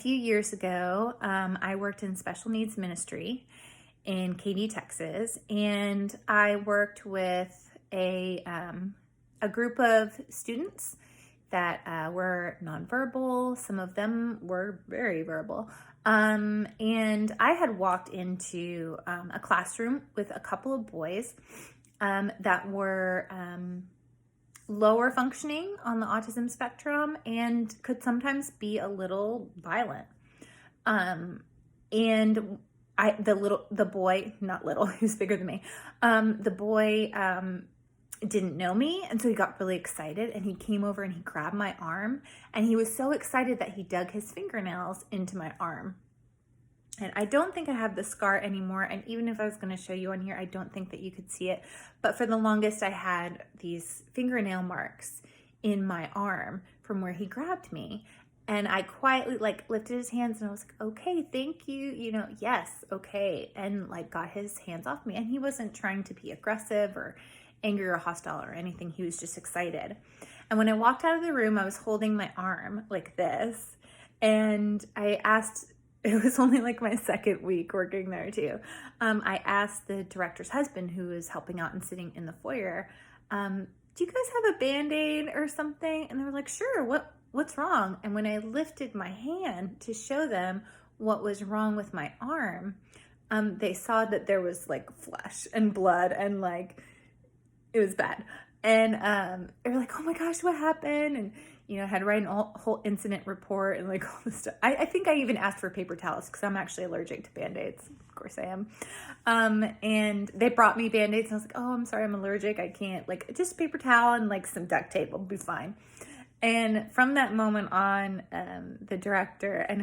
few years ago, I worked in special needs ministry in Katy, Texas, and I worked with a group of students that were nonverbal. Some of them were very verbal. And I had walked into a classroom with a couple of boys that were lower functioning on the autism spectrum and could sometimes be a little violent. And the boy, not little, who's bigger than me, the boy didn't know me, and so he got really excited, and he came over and he grabbed my arm, and he was so excited that he dug his fingernails into my arm. And I don't think I have the scar anymore, and even if I was going to show you on here, I don't think that you could see it, but for the longest I had these fingernail marks in my arm from where he grabbed me. And I quietly lifted his hands and I was like, okay, thank you, yes, okay, and got his hands off me. And he wasn't trying to be aggressive or angry or hostile or anything. He was just excited. And when I walked out of the room, I was holding my arm like this, and I asked, it was only my second week working there too. I asked the director's husband, who was helping out and sitting in the foyer, do you guys have a Band-Aid or something? And they were like, sure, what's wrong? And when I lifted my hand to show them what was wrong with my arm, they saw that there was flesh and blood and it was bad. And they were like, oh my gosh, what happened? And, I had to write a whole incident report and all this stuff. I think I even asked for paper towels because I'm actually allergic to Band-Aids. Of course I am. And they brought me Band-Aids and I was like, oh, I'm sorry, I'm allergic. I can't, just paper towel and some duct tape will be fine. And from that moment on, the director and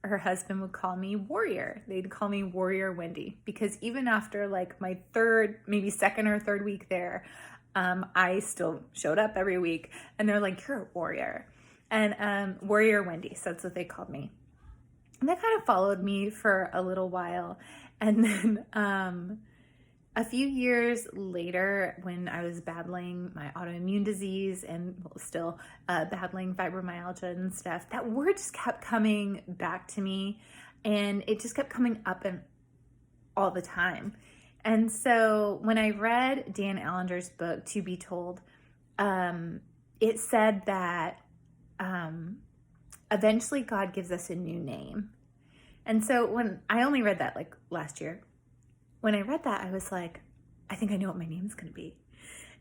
her husband would call me Warrior. They'd call me Warrior Wendy, because even after my third, maybe second or third week there, I still showed up every week, and they're like, you're a warrior. And Warrior Wendy, so that's what they called me. And that kind of followed me for a little while. And then a few years later, when I was battling my autoimmune disease and still battling fibromyalgia and stuff, that word just kept coming back to me, and it just kept coming up and all the time. And so when I read Dan Allender's book, To Be Told, it said that eventually God gives us a new name. And so when I only read that last year, when I read that, I was like, I think I know what my name's going to be.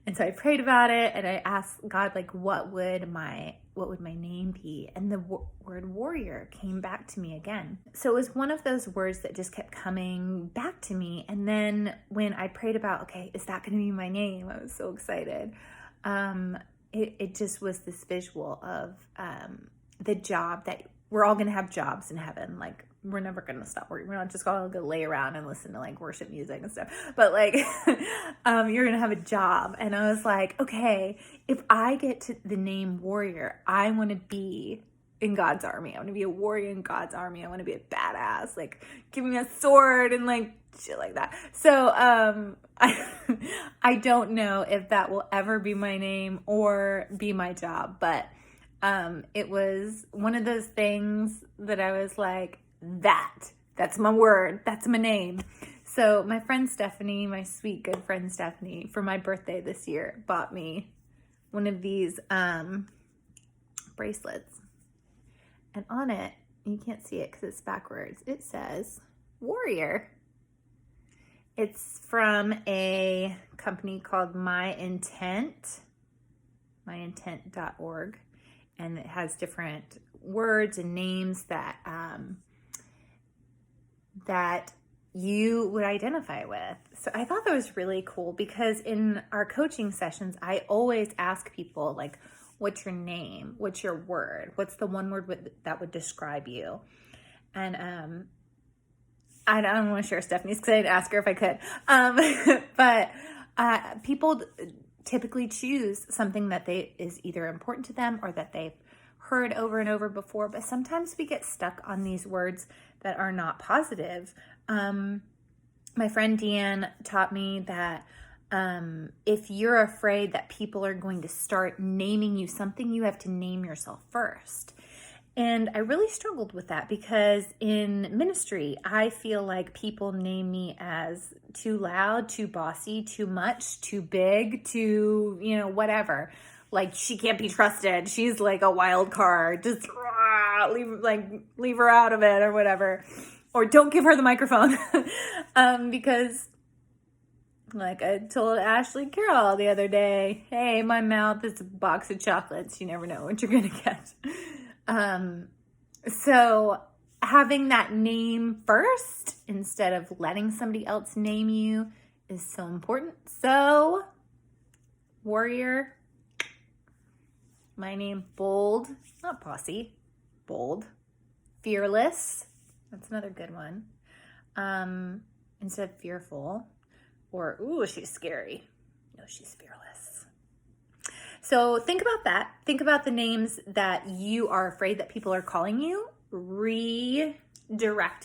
And so I prayed about it, and I asked God, what would my name be? And the word warrior came back to me again. So it was one of those words that just kept coming back to me. And then when I prayed about, okay, is that going to be my name? I was so excited. It just was this visual of the job that we're all going to have jobs in heaven. We're never going to stop working. We're not just going to go lay around and listen to worship music and stuff, but you're going to have a job. And I was like, okay, if I get to the name Warrior, I want to be in God's army. I want to be a warrior in God's army. I want to be a badass, give me a sword and shit like that. So, I don't know if that will ever be my name or be my job, but it was one of those things that I was like, that's my word. That's my name. So my friend Stephanie, my sweet, good friend Stephanie, for my birthday this year, bought me one of these bracelets. And on it, you can't see it because it's backwards, it says Warrior. It's from a company called myintent.org. And it has different words and names that you would identify with. So I thought that was really cool, because in our coaching sessions, I always ask people, what's your name? What's your word? What's the one word that would describe you? And I don't want to share Stephanie's because I didn't ask her if I could. But people typically choose something that is either important to them or that they've heard over and over before, but sometimes we get stuck on these words that are not positive. My friend Deanne taught me that if you're afraid that people are going to start naming you something, you have to name yourself first. And I really struggled with that because in ministry, I feel like people name me as too loud, too bossy, too much, too big, too, whatever. Like, she can't be trusted. She's like a wild card. Just leave her out of it or whatever. Or don't give her the microphone. Because like I told Ashley Carroll the other day, hey, my mouth is a box of chocolates. You never know what you're going to get. So having that name first instead of letting somebody else name you is so important. So, warrior, my name, bold, not bossy, bold, fearless. That's another good one. Instead of fearful or, ooh, she's scary. No, she's fearless. So think about that. Think about the names that you are afraid that people are calling you. Redirect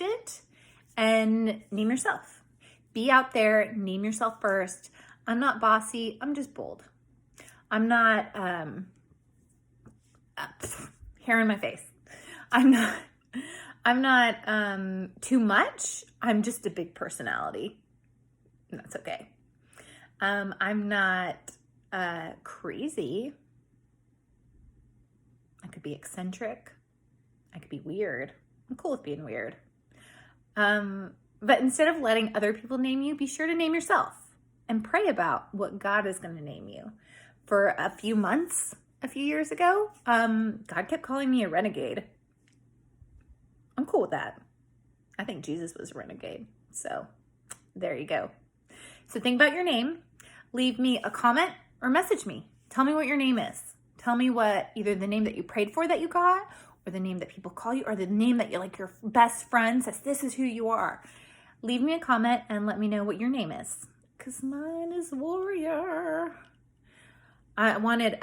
it and name yourself. Be out there, name yourself first. I'm not bossy, I'm just bold. I'm not hair in my face. I'm not too much. I'm just a big personality. And that's okay. I'm not crazy. I could be eccentric. I could be weird. I'm cool with being weird. But instead of letting other people name you, be sure to name yourself and pray about what God is going to name you. For a few months, a few years ago, God kept calling me a renegade. I'm cool with that. I think Jesus was a renegade. So there you go. So think about your name. Leave me a comment or message me. Tell me what your name is. Tell me what either the name that you prayed for that you got, or the name that people call you, or the name that your best friend says, this is who you are. Leave me a comment and let me know what your name is. Because mine is Warrior. I wanted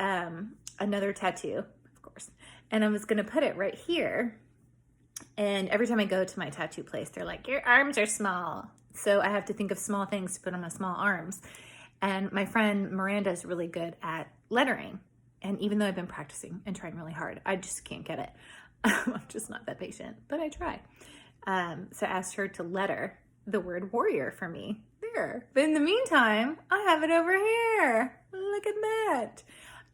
another tattoo, of course. And I was going to put it right here. And every time I go to my tattoo place, they're like, your arms are small. So I have to think of small things to put on my small arms. And my friend Miranda is really good at lettering. And even though I've been practicing and trying really hard, I just can't get it. I'm just not that patient, but I try. So I asked her to letter the word warrior for me there. But in the meantime, I have it over here. Look at that.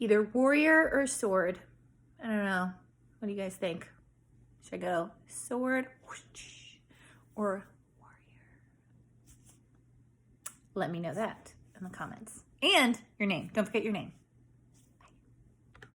Either warrior or sword. I don't know. What do you guys think? Should I go sword or warrior? Let me know that in the comments. And your name. Don't forget your name.